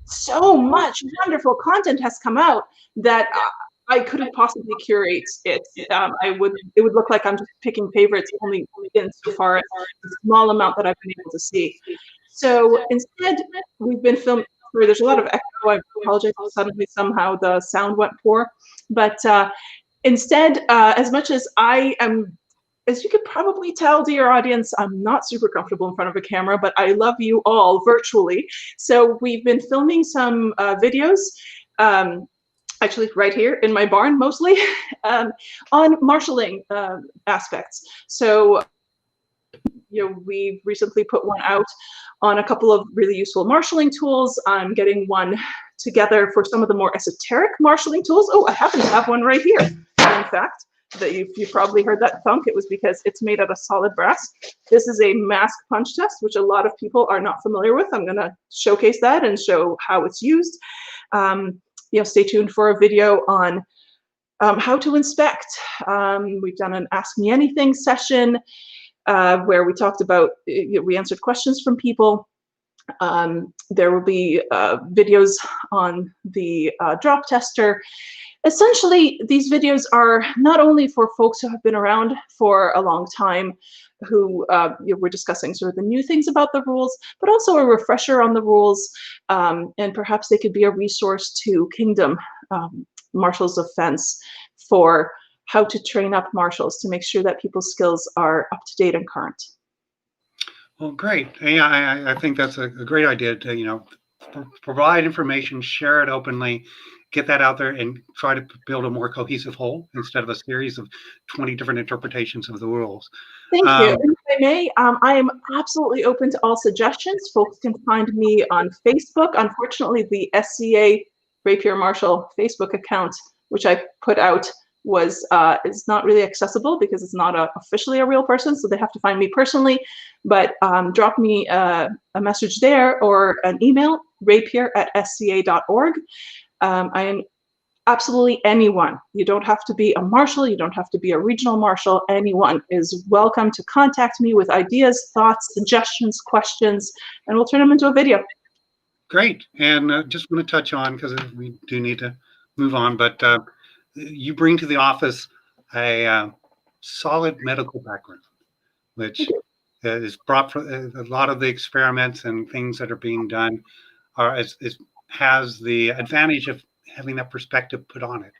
so much wonderful content has come out that I couldn't possibly curate it. It would look like I'm just picking favorites only in so far as the small amount that I've been able to see. So instead, we've been filming. There's a lot of echo. I apologize if suddenly somehow the sound went poor. But instead, as much as I am, as you could probably tell, dear audience, I'm not super comfortable in front of a camera, but I love you all virtually. So we've been filming some videos, actually right here in my barn mostly, on marshalling aspects. So we've recently put one out on a couple of really useful marshalling tools. I'm getting one together for some of the more esoteric marshalling tools. Oh, I happen to have one right here. In fact, that you probably heard that thunk. It was because it's made out of solid brass. This is a mask punch test, which a lot of people are not familiar with. I'm going to showcase that and show how it's used. Stay tuned for a video on how to inspect. We've done an Ask Me Anything session where we talked about, we answered questions from people. There will be videos on the drop tester. Essentially, these videos are not only for folks who have been around for a long time, who we're discussing sort of the new things about the rules, but also a refresher on the rules, and perhaps they could be a resource to Kingdom Marshals of Fence for how to train up marshals to make sure that people's skills are up to date and current. Well, great. Yeah, I think that's a great idea to provide information, share it openly, get that out there, and try to build a more cohesive whole instead of a series of 20 different interpretations of the rules. Thank you. And if I may, I am absolutely open to all suggestions. Folks can find me on Facebook. Unfortunately, the SCA Rapier Marshal Facebook account, which I put out, is not really accessible because it's not officially a real person, so they have to find me personally. But drop me a message there or an email, rapier@sca.org. I am absolutely anyone. You don't have to be a marshal. You don't have to be a regional marshal. Anyone is welcome to contact me with ideas, thoughts, suggestions, questions, and we'll turn them into a video. Great. And just want to touch on, because we do need to move on, but you bring to the office a solid medical background, which is brought from a lot of the experiments and things that are being done has the advantage of having that perspective put on it.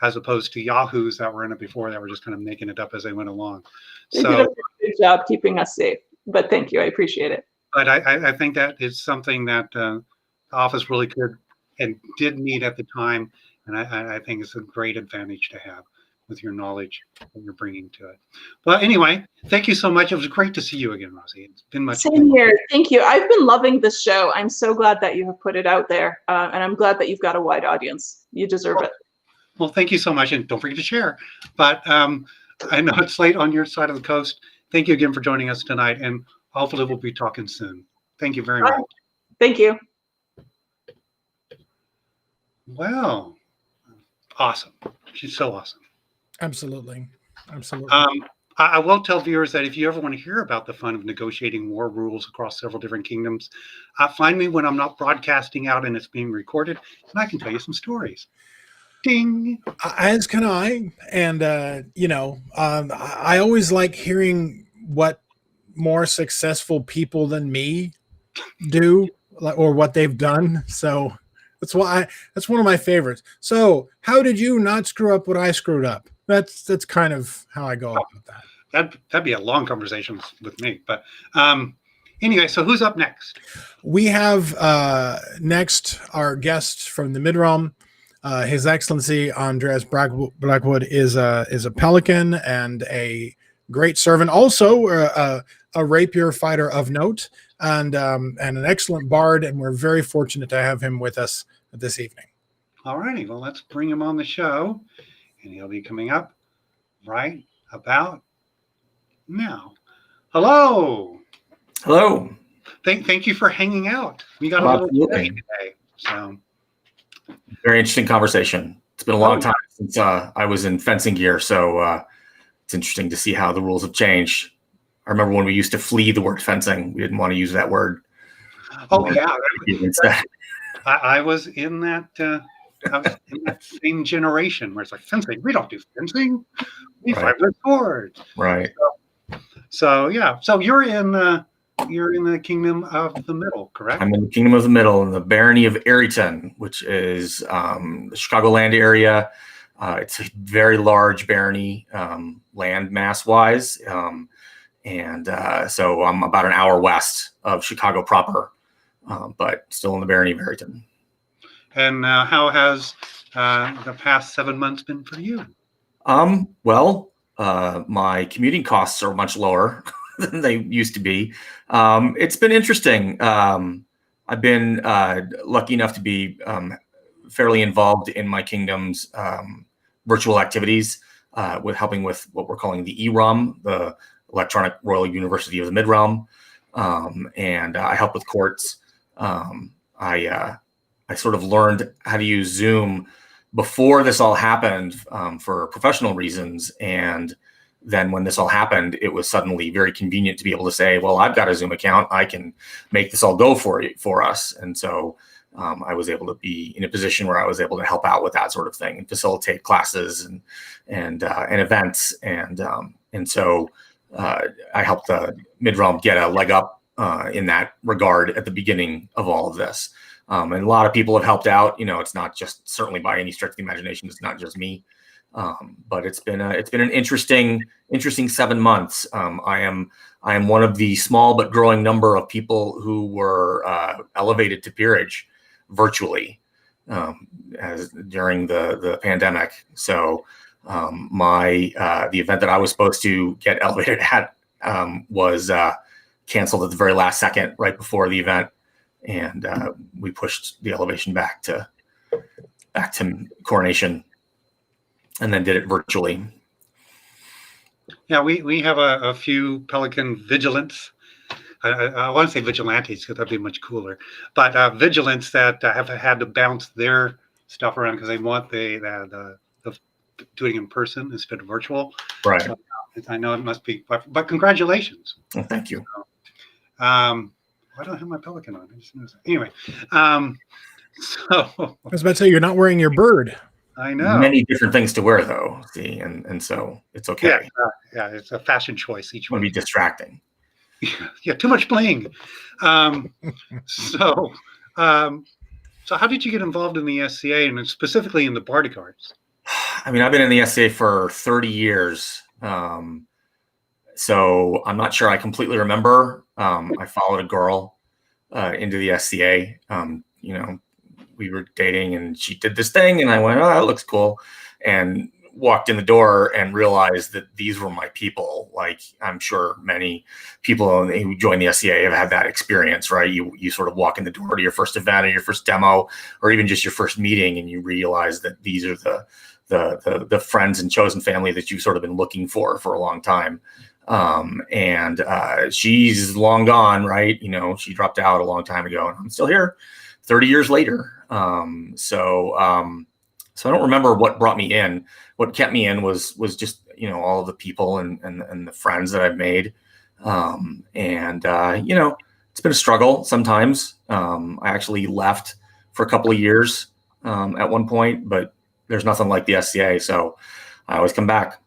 as opposed to yahoos that were in it before that were just kind of making it up as they went along. They did a good job keeping us safe, but thank you. I appreciate it. But I think that is something that the office really could and did need at the time. And I think it's a great advantage to have with your knowledge that you're bringing to it. Well, anyway, thank you so much. It was great to see you again, Rosie. It's been much Same here. Thank you. I've been loving this show. I'm so glad that you have put it out there. And I'm glad that you've got a wide audience. You deserve it. Well, thank you so much. And don't forget to share. But I know it's late on your side of the coast. Thank you again for joining us tonight. And hopefully we'll be talking soon. Thank you very much. Thank you. Wow. Awesome. She's so awesome. Absolutely. I will tell viewers that if you ever want to hear about the fun of negotiating war rules across several different kingdoms, find me when I'm not broadcasting out and it's being recorded, and I can tell you some stories. Ding. As can I. And, I always like hearing what more successful people than me do or what they've done. So that's one of my favorites. So how did you not screw up what I screwed up? That's kind of how I go about that. That'd be a long conversation with me. But anyway, so who's up next? We have next our guest from the Midrealm. His Excellency Andreas Blackwood is a pelican and a great servant, also a rapier fighter of note, and an excellent bard. And we're very fortunate to have him with us this evening. All righty, well, let's bring him on the show, and he'll be coming up right about now. Hello. Thank you for hanging out. We got a little discussion today, so. Very interesting conversation. It's been a long time since I was in fencing gear, so it's interesting to see how the rules have changed. I remember when we used to flee the word fencing. We didn't want to use that word. Oh, yeah. I was in that same generation where it's like, fencing, we don't do fencing. We fight with swords. Right. So yeah. So you're in the Kingdom of the Middle, correct? I'm in the Kingdom of the Middle, in the Barony of Aryton, which is the Chicagoland area. It's a very large barony, land mass-wise. So I'm about an hour west of Chicago proper, but still in the Barony of Aryton. And how has the past 7 months been for you? My commuting costs are much lower than they used to be. It's been interesting. I've been lucky enough to be fairly involved in my kingdom's virtual activities with helping with what we're calling the ERUM, the Electronic Royal University of the Midrealm. And I help with courts. I sort of learned how to use Zoom before this all happened for professional reasons. And then when this all happened, it was suddenly very convenient to be able to say, well, I've got a Zoom account. I can make this all go for us. And so I was able to be in a position where I was able to help out with that sort of thing and facilitate classes and events. And so I helped the Midrealm get a leg up in that regard at the beginning of all of this. And a lot of people have helped out. It's not just, certainly by any stretch of the imagination, it's not just me. But it's been an interesting 7 months. I am one of the small but growing number of people who were elevated to peerage virtually during the pandemic. So the event that I was supposed to get elevated at was canceled at the very last second, right before the event, and we pushed the elevation back to coronation, and then did it virtually. Yeah, we have a few Pelican vigilants. I want to say vigilantes because that'd be much cooler. But vigilants that have had to bounce their stuff around because they want the doing it in person instead of virtual. Right. So, I know it must be, but congratulations. Well, thank you. I don't have my Pelican on. I just noticed that. Anyway, so I was about to say, you're not wearing your bird. I know. Many different things to wear, though. See, and so it's okay. Yeah, it's a fashion choice each It would one. be distracting. Yeah, too much bling. So how did you get involved in the SCA and specifically in the Bardic Arts? I mean, I've been in the SCA for 30 years. So I'm not sure I completely remember. I followed a girl into the SCA. We were dating and she did this thing and I went, oh, that looks cool. And walked in the door and realized that these were my people. Like, I'm sure many people who join the SCA have had that experience, right? You sort of walk in the door to your first event or your first demo, or even just your first meeting, and you realize that these are the friends and chosen family that you've sort of been looking for a long time. She's long gone, right? She dropped out a long time ago, and I'm still here 30 years later. So I don't remember what brought me in. What kept me in was just, all of the people and the friends that I've made. It's been a struggle sometimes. I actually left for a couple of years at one point, but there's nothing like the SCA. So I always come back.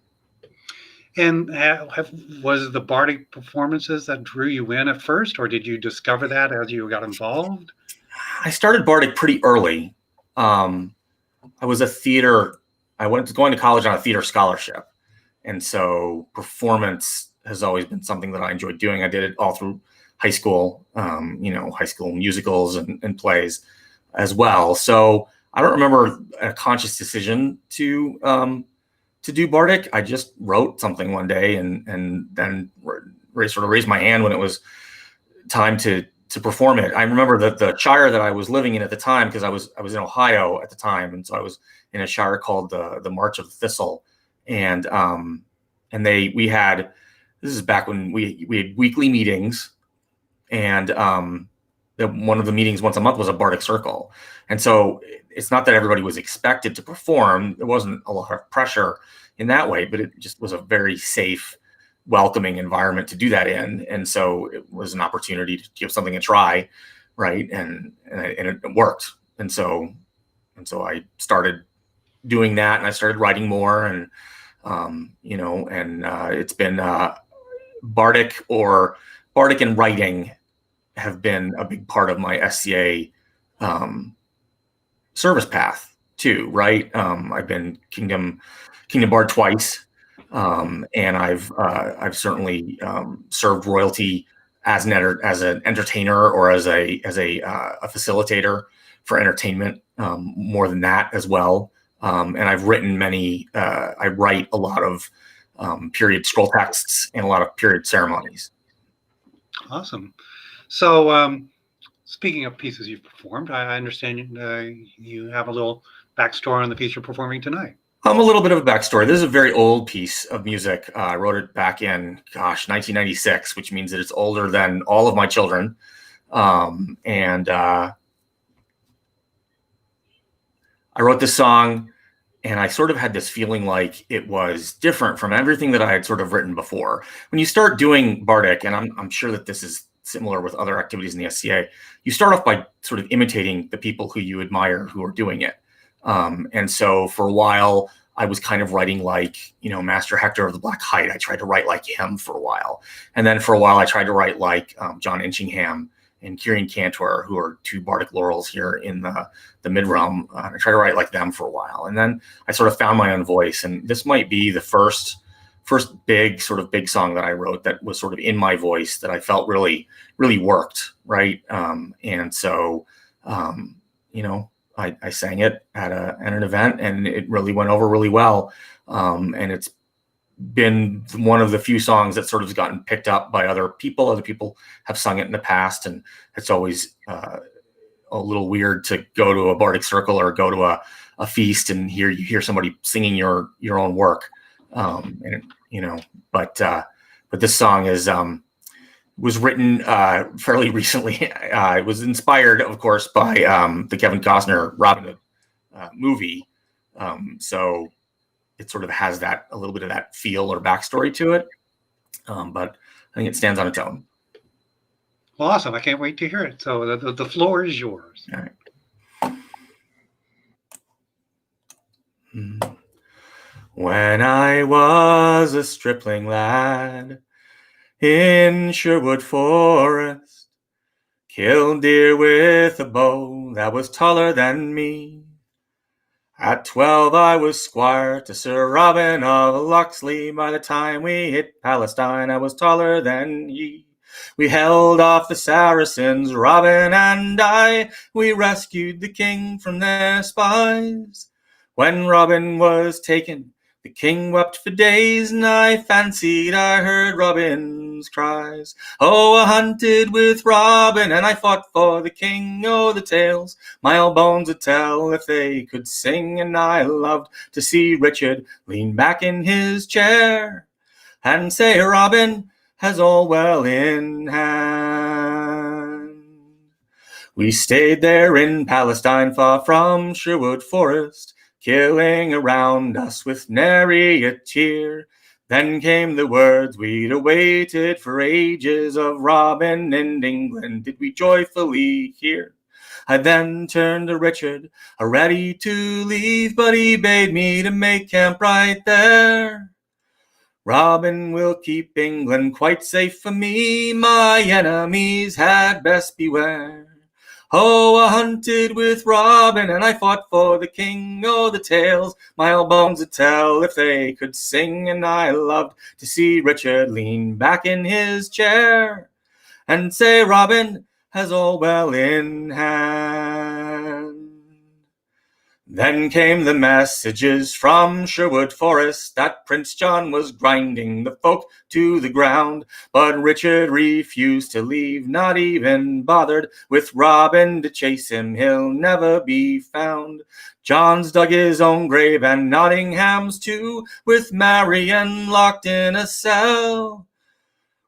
And was the bardic performances that drew you in at first, or did you discover that as you got involved? I started bardic pretty early. I was I went to going to college on a theater scholarship. And so performance has always been something that I enjoyed doing. I did it all through high school, high school musicals and plays as well. So I don't remember a conscious decision to do bardic. I just wrote something one day and then sort of raised my hand when it was time to perform it. I remember that the shire that I was living in at the time, because I was in Ohio at the time, and so I was in a shire called the March of the Thistle, and we had, this is back when we had weekly meetings, and one of the meetings once a month was a bardic circle, and so it's not that everybody was expected to perform. There wasn't a lot of pressure in that way, but it just was a very safe, welcoming environment to do that in. And so it was an opportunity to give something a try. Right. And it worked. And so I started doing that, and I started writing more, and, it's been, bardic and writing have been a big part of my SCA, service path too. Right. I've been Kingdom Bard twice. And I've certainly served royalty as an entertainer or as a facilitator for entertainment, more than that as well. And I've written I write a lot of period scroll texts and a lot of period ceremonies. Awesome. So speaking of pieces you've performed, I understand you have a little backstory on the piece you're performing tonight. A little bit of a backstory. This is a very old piece of music. I wrote it back in, 1996, which means that it's older than all of my children. I wrote this song, and I sort of had this feeling like it was different from everything that I had sort of written before. When you start doing bardic, and I'm sure that this is similar with other activities in the SCA, you start off by sort of imitating the people who you admire who are doing it. And so for a while, I was kind of writing like, Master Hector of the Black Height. I tried to write like him for a while. And then for a while, I tried to write like John Inchingham and Kieran Cantor, who are two bardic laurels here in the Midrealm. I tried to write like them for a while. And then I sort of found my own voice. And this might be the first big song that I wrote that was sort of in my voice that I felt really, really worked. Right. I sang it at an event, and it really went over really well. And it's been one of the few songs that sort of has gotten picked up by other people. Other people have sung it in the past, and it's always a little weird to go to a bardic circle or go to a feast and hear somebody singing your own work. But this song was written fairly recently. It was inspired, of course, by the Kevin Costner Robin Hood movie. So it sort of has a little bit of that feel or backstory to it. But I think it stands on its own. Well, awesome. I can't wait to hear it. So the floor is yours. All right. When I was a stripling lad in Sherwood Forest, killed deer with a bow that was taller than me, At 12 I was squire to Sir Robin of Locksley. By the time we hit Palestine, I was taller than he. We held off the Saracens, Robin and I. We rescued the king from their spies. When Robin was taken, the king wept for days, and I fancied I heard Robin's cries. Oh, I hunted with Robin, and I fought for the king. Oh, the tales my old bones would tell if they could sing, and I loved to see Richard lean back in his chair and say, Robin has all well in hand. We stayed there in Palestine, far from Sherwood Forest, killing around us with nary a tear. Then came the words we'd awaited for ages of Robin in England, did we joyfully hear. I then turned to Richard, ready to leave, but he bade me to make camp right there. Robin will keep England quite safe for me, my enemies had best beware. Oh, I hunted with Robin, and I fought for the king. Oh, the tales my old bones would tell if they could sing, and I loved to see Richard lean back in his chair and say, Robin has all well in hand. Then came the messages from Sherwood Forest that Prince John was grinding the folk to the ground, but Richard refused to leave, not even bothered with Robin to chase him, he'll never be found. John's dug his own grave and Nottingham's too, with Marian locked in a cell.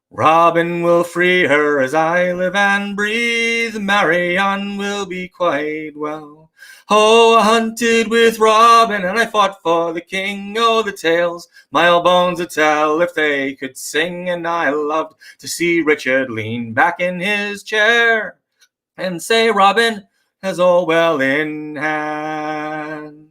Robin will free her as I live and breathe, Marian will be quite well. Oh, I hunted with Robin, and I fought for the king. Oh, the tales my old bones would tell if they could sing, and I loved to see Richard lean back in his chair and say, Robin has all well in hand.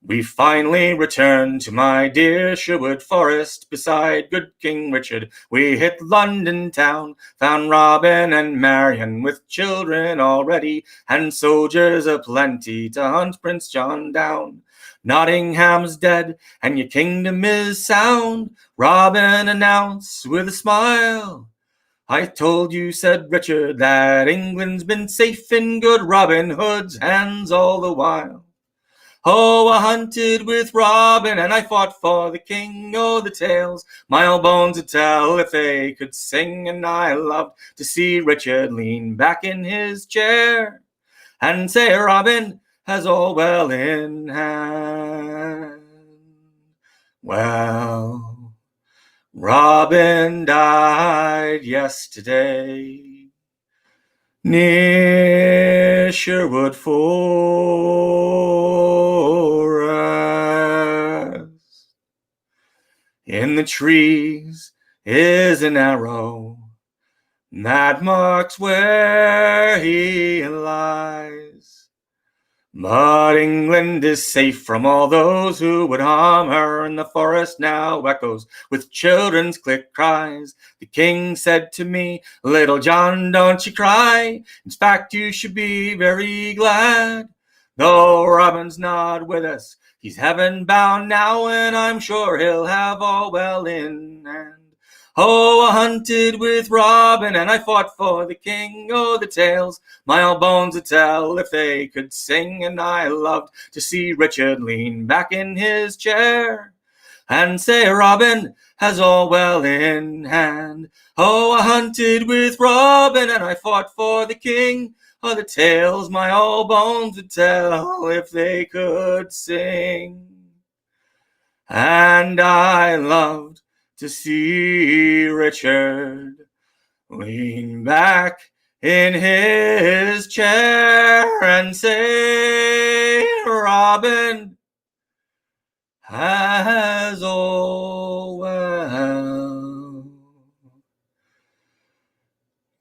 We finally returned to my dear Sherwood Forest, beside good King Richard. We hit London town, found Robin and Marian with children already, and soldiers aplenty to hunt Prince John down. Nottingham's dead, and your kingdom is sound, Robin announced with a smile. I told you, said Richard, that England's been safe in good Robin Hood's hands all the while. Oh, I hunted with Robin, and I fought for the king. Oh, the tales my old bones would tell if they could sing, and I loved to see Richard lean back in his chair and say, Robin has all well in hand. Well, Robin died yesterday near Sherwood Forest. In the trees is an arrow that marks where he lies. But England is safe from all those who would harm her, and the forest now echoes with children's quick cries. The king said to me, Little John, don't you cry. In fact, you should be very glad. Though Robin's not with us, he's heaven bound now, and I'm sure he'll have all well in hand. Oh, I hunted with Robin, and I fought for the king. Oh, the tales my old bones would tell if they could sing, and I loved to see Richard lean back in his chair and say, Robin has all well in hand. Oh, I hunted with Robin, and I fought for the king. Oh, the tales my old bones would tell if they could sing. And I loved to see Richard lean back in his chair and say, Robin has all well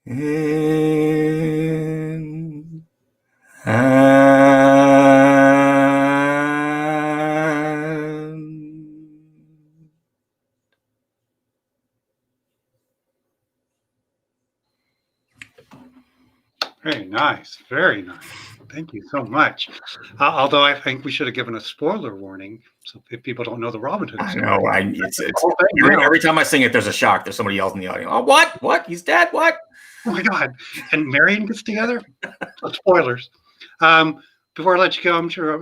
in hand. Very nice. Very nice. Thank you so much. Although I think we should have given a spoiler warning, so if people don't know the Robin Hood I story. know. Every time I sing it, there's a shock. There's somebody yells in the audience. Oh, what? What? He's dead? What? Oh my God! And Marion gets together. Spoilers. Before I let you go, I'm sure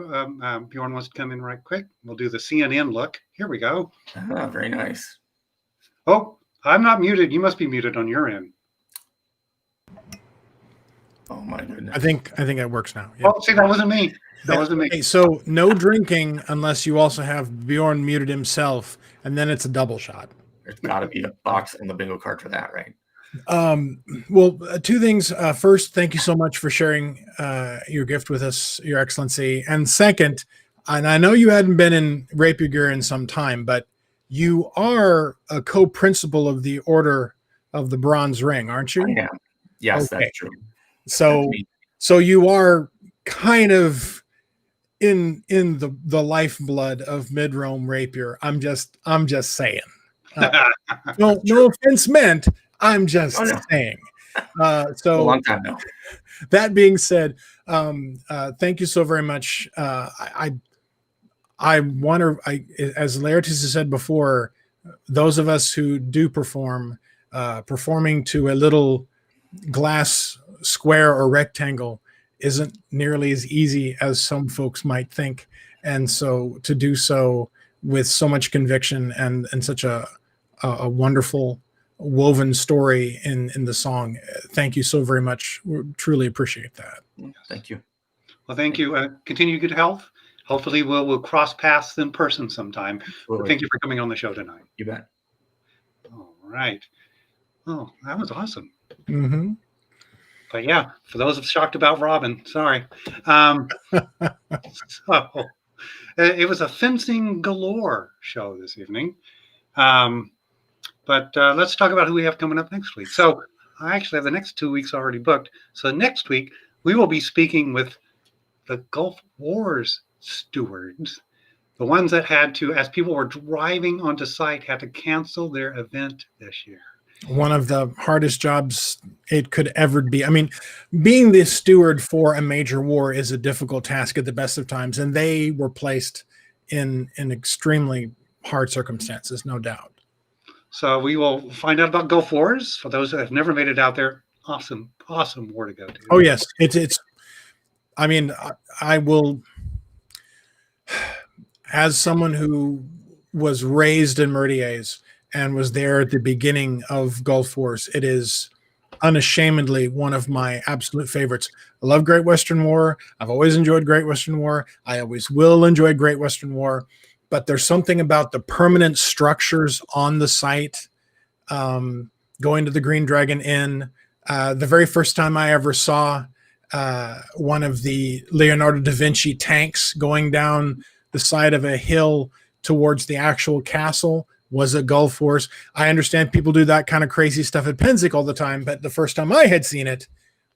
Bjorn wants to come in right quick. We'll do the CNN look. Here we go. Ah, very nice. Oh, I'm not muted. You must be muted on your end. Oh my goodness. I think it works now. Yeah. Oh, see, that wasn't me. That wasn't me. Okay, so no drinking unless you also have Bjorn muted himself, and then it's a double shot. There's got to be a box on the bingo card for that, right? Well, two things. First, thank you so much for sharing your gift with us, Your Excellency. And second, and I know you hadn't been in rapier gear in some time, but you are a co-principal of the Order of the Bronze Ring, aren't you? I am. Yes, Okay. that's true. So you are kind of in the lifeblood of Midrealm rapier. I'm just saying. No offense meant. I'm just saying. So a long time now. That being said, thank you so very much. I want to, as Laertes has said before, those of us who do performing to a little glass square or rectangle isn't nearly as easy as some folks might think. And so to do so with so much conviction and such a wonderful woven story in the song, thank you so very much. We truly appreciate that. Thank you. Well, thank you. Continue good health. Hopefully we'll cross paths in person sometime. But thank you for coming on the show tonight. You bet. All right. Oh, that was awesome. Mm-hmm. But yeah, for those shocked about Robin, sorry. So it was a fencing galore show this evening. But let's talk about who we have coming up next week. So I actually have the next 2 weeks already booked. So next week, we will be speaking with the Gulf Wars stewards, the ones that had to, as people were driving onto site, had to cancel their event this year. One of the hardest jobs it could ever be. I mean, being the steward for a major war is a difficult task at the best of times, and they were placed in extremely hard circumstances, no doubt. So we will find out about Gulf Wars. For those that have never made it out there, awesome war to go to. Oh yes, it's. I mean, I will, as someone who was raised in Merdiers and was there at the beginning of Gulf Wars, it is unashamedly one of my absolute favorites. I love Great Western War. I've always enjoyed Great Western War. I always will enjoy Great Western War. But there's something about the permanent structures on the site, going to the Green Dragon Inn. The very first time I ever saw one of the Leonardo da Vinci tanks going down the side of a hill towards the actual castle was at Gulf Wars. I understand people do that kind of crazy stuff at Penzic all the time, but the first time I had seen it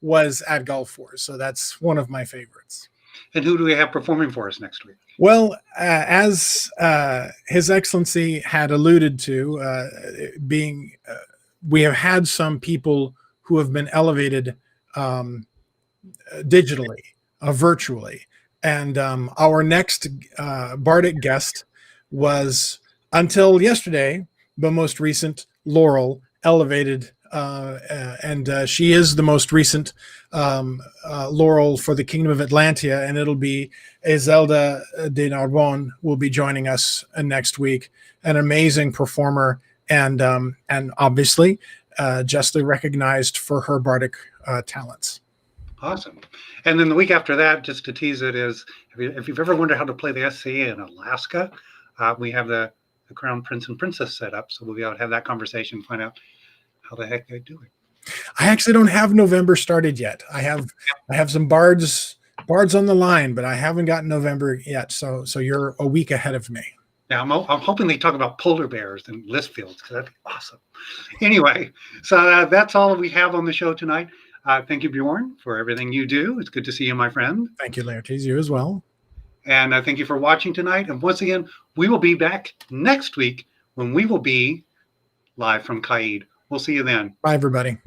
was at Gulf Wars. So that's one of my favorites. And who do we have performing for us next week? Well, as His Excellency had alluded to, we have had some people who have been elevated digitally, virtually. And our next Bardic guest was, until yesterday, the most recent Laurel, elevated, and she is the most recent Laurel for the Kingdom of Atlantia, and it'll be Iselda de Narbonne will be joining us next week. An amazing performer, and obviously justly recognized for her bardic talents. Awesome. And then the week after that, just to tease it, is if you've ever wondered how to play the SCA in Alaska, we have the Crown Prince and Princess set up, so we'll be able to have that conversation, find out how the heck they do it. I actually don't have November started yet. I have some bards on the line, but I haven't gotten November yet. So you're a week ahead of me. Yeah, I'm hoping they talk about polar bears and list fields, because that'd be awesome. Anyway, so that's all we have on the show tonight. Thank you, Bjorn, for everything you do. It's good to see you, my friend. Thank you, Laertes. You as well. And thank you for watching tonight. And once again, we will be back next week when we will be live from Caid. We'll see you then. Bye, everybody.